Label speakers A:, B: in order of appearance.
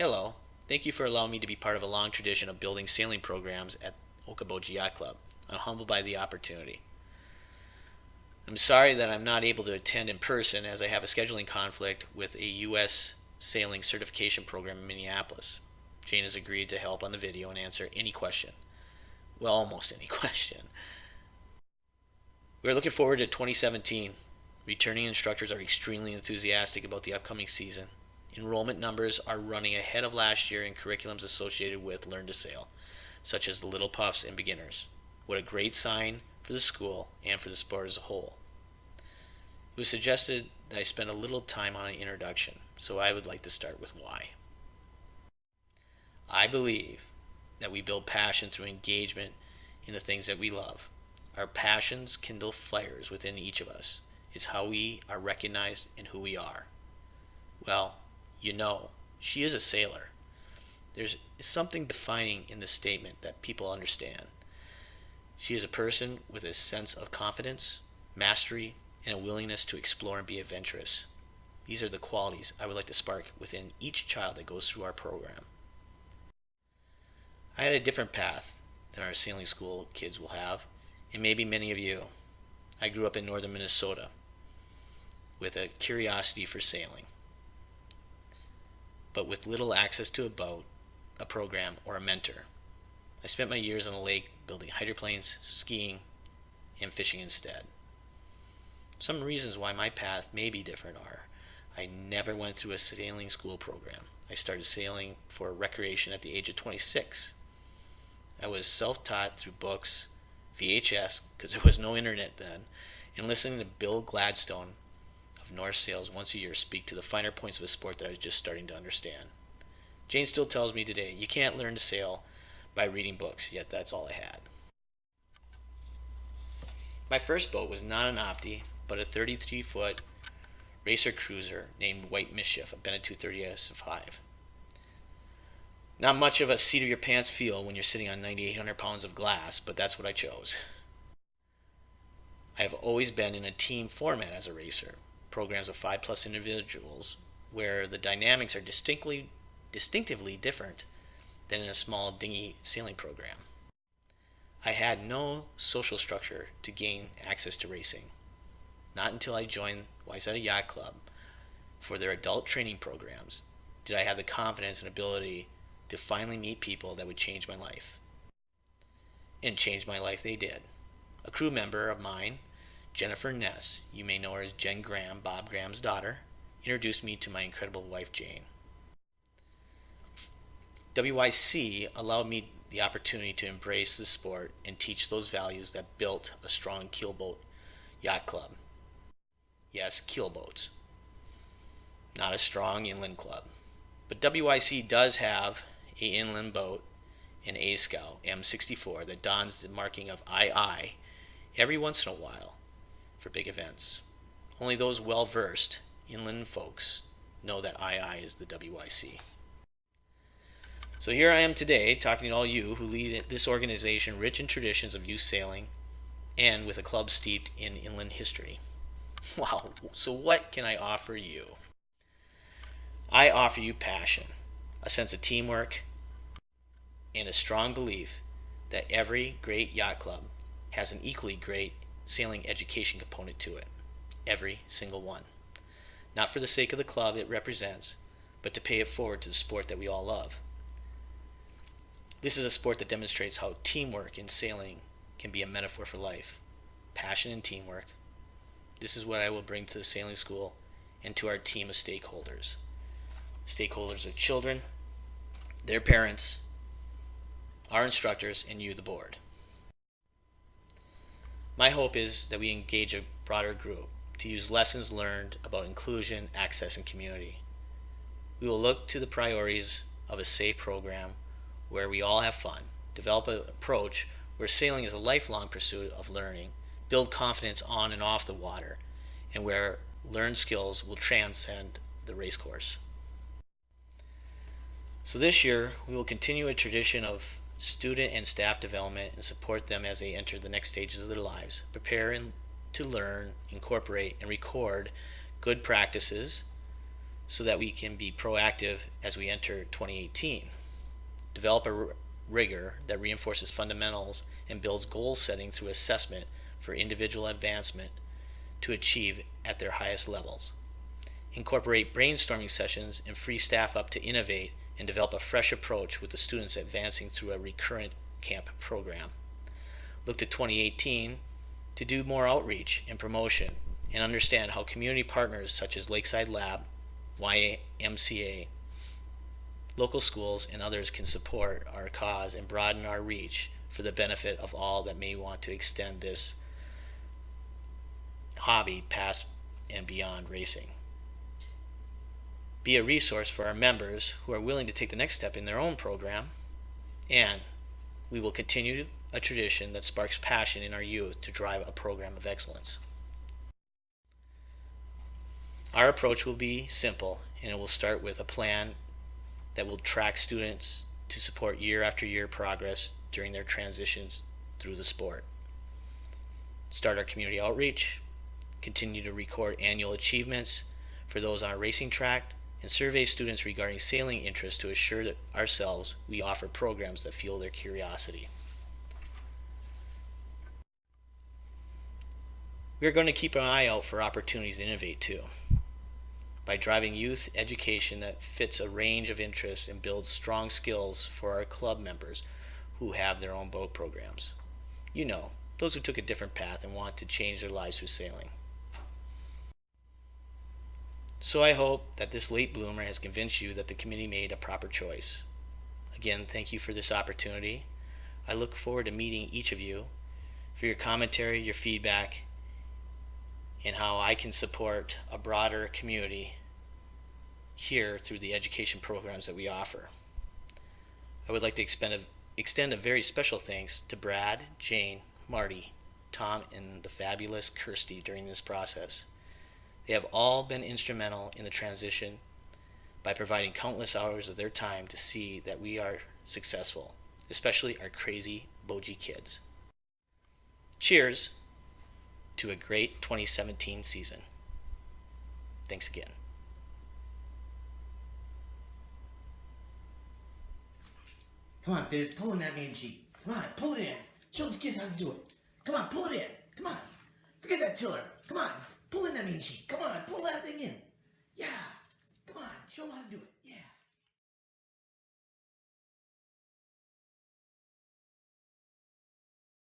A: Hello, thank you for allowing me to be part of a long tradition of building sailing programs at Okoboji Yacht Club. I'm humbled by the opportunity. I'm sorry that I'm not able to attend in person as I have a scheduling conflict with a U.S. sailing certification program in Minneapolis. Jane has agreed to help on the video and answer any question. Well, almost any question. We're looking forward to 2017. Returning instructors are extremely enthusiastic about the upcoming season. Enrollment numbers are running ahead of last year in curriculums associated with Learn to Sail, such as the Little Puffs and Beginners. What a great sign for the school and for the sport as a whole. It was suggested that I spend a little time on an introduction, so I would like to start with why. I believe that we build passion through engagement in the things that we love. Our passions kindle fires within each of us. It's how we are recognized and who we are. Well, she is a sailor. There's something defining in the statement that people understand. She is a person with a sense of confidence, mastery, and a willingness to explore and be adventurous. These are the qualities I would like to spark within each child that goes through our program. I had a different path than our sailing school kids will have, and maybe many of you. I grew up in northern Minnesota with a curiosity for sailing, but with little access to a boat, a program, or a mentor. I spent my years on the lake building hydroplanes, skiing, and fishing instead. Some reasons why my path may be different are I never went through a sailing school program. I started sailing for recreation at the age of 26. I was self-taught through books, VHS, because there was no internet then, and listening to Bill Gladstone of North Sails once a year speak to the finer points of a sport that I was just starting to understand. Jane still tells me today, you can't learn to sail by reading books, yet that's all I had. My first boat was not an Opti, but a 33-foot racer cruiser named White Mischief, a Bennett 230 S5. Not much of a seat of your pants feel when you're sitting on 9,800 pounds of glass, but that's what I chose. I have always been in a team format as a racer, programs of 5+ individuals, where the dynamics are distinctively different than in a small dinghy sailing program. I had no social structure to gain access to racing. Not until I joined OYC Yacht Club for their adult training programs did I have the confidence and ability to finally meet people that would change my life. And change my life they did. A crew member of mine, Jennifer Ness, you may know her as Jen Graham, Bob Graham's daughter, introduced me to my incredible wife Jane. WYC allowed me the opportunity to embrace the sport and teach those values that built a strong keelboat yacht club. Yes, keelboats. Not a strong inland club. But WYC does have an inland boat, an A-Scow M64 that dons the marking of II every once in a while for big events. Only those well-versed inland folks know that II is the WYC. So here I am today talking to all you who lead this organization rich in traditions of youth sailing and with a club steeped in inland history. Wow, so what can I offer you? I offer you passion, a sense of teamwork, and a strong belief that every great yacht club has an equally great sailing education component to it. Every single one. Not for the sake of the club it represents, but to pay it forward to the sport that we all love. This is a sport that demonstrates how teamwork in sailing can be a metaphor for life. Passion and teamwork. This is what I will bring to the sailing school and to our team of stakeholders. Stakeholders of children, their parents, our instructors, and you, the board. My hope is that we engage a broader group to use lessons learned about inclusion, access, and community. We will look to the priorities of a safe program where we all have fun, develop an approach where sailing is a lifelong pursuit of learning, build confidence on and off the water, and where learned skills will transcend the race course. So this year, we will continue a tradition of student and staff development and support them as they enter the next stages of their lives, prepare to learn, incorporate, and record good practices so that we can be proactive as we enter 2018. Develop a rigor that reinforces fundamentals and builds goal setting through assessment for individual advancement to achieve at their highest levels. Incorporate brainstorming sessions and free staff up to innovate and develop a fresh approach with the students advancing through a recurrent camp program. Look to 2018 to do more outreach and promotion and understand how community partners such as Lakeside Lab, YMCA, local schools, and others can support our cause and broaden our reach for the benefit of all that may want to extend this hobby past and beyond racing. Be a resource for our members who are willing to take the next step in their own program, and we will continue a tradition that sparks passion in our youth to drive a program of excellence. Our approach will be simple, and it will start with a plan that will track students to support year after year progress during their transitions through the sport. Start our community outreach, continue to record annual achievements for those on a racing track, and survey students regarding sailing interests to assure that ourselves we offer programs that fuel their curiosity. We are going to keep an eye out for opportunities to innovate too, by driving youth education that fits a range of interests and builds strong skills for our club members who have their own boat programs. You know, those who took a different path and want to change their lives through sailing. So I hope that this late bloomer has convinced you that the committee made a proper choice. Again, thank you for this opportunity. I look forward to meeting each of you for your commentary, your feedback, and how I can support a broader community here through the education programs that we offer. I would like to extend a very special thanks to Brad, Jane, Marty, Tom, and the fabulous Kirsty during this process. They have all been instrumental in the transition by providing countless hours of their time to see that we are successful, especially our crazy BOD kids. Cheers to a great 2017 season. Thanks again.
B: Come on, Fizz, pull in that main sheet. Come on, pull it in. Show these kids how to do it. Come on, pull it in. Come on. Forget that tiller. Come on, pull in that main sheet. Come on, pull that thing in. Yeah. Come on, show them how to do it.